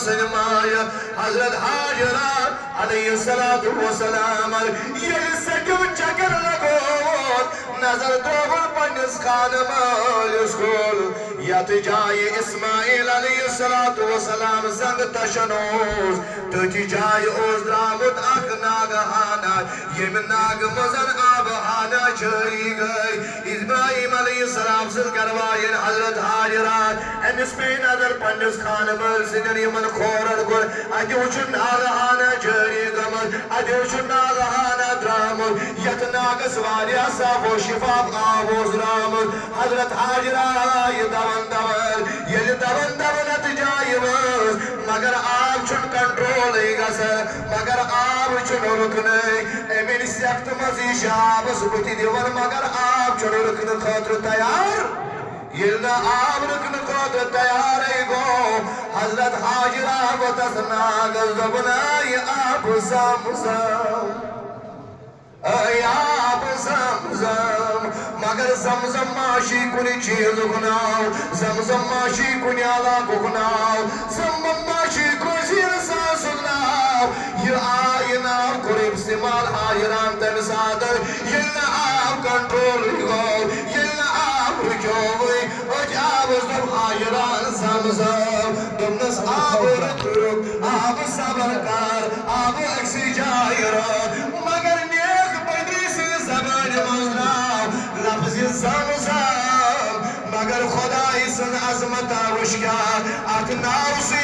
سنمایا حضرت حاجرہ علیہ السلام یل سکم چکر لگوت نظر دوغل پنس خانمالس کول یت جائے اسماعیل علیہ السلام زنگ تشنوز تتی جائے اوز درامت اخ ناگہانا یم ناگ مزن آبہانا چری گئی ابراہیم علیہ السلام سے کروائن حضرت حاجرات امس پہ نظر پنس خانمال سنن یمن خورن گر ادیو چھ ناگہانا چری گمت ادیو چھ ناگہانا درامت یت ناگس واریا صاف و شفاف آوز رامت حضرت حاجرات یہ دون یل دون ات جائے مگر آب چھن کنٹرول گسن مگر آب چھن رکن امن سخت مزی شاب بت دون مگر آب چھن رکن خاطر تیار یل آب رکن خاطر تیار گو حضرت حاجرہ وتس ناگس دبنا یہ آب زمزم اے آب زمزم مگر زمزم ماشی کنی چیز گناو زمزم ماشی کنی علاق گناو زمزم ماشی کنی زیر ساس گناو یہ آئیناو کری استعمال حاجران تم سادر یہ آب کنٹرول گو یہ آب رکھوئی اج آب زب حاجران زمزم دمنس آب رکھ آب صبر کار آب اکسی جائی رکھ مگر نیک بدی سے زبان مزناو لفظ زمزم مگر خدای سن عظمت وشکار اک ناو سی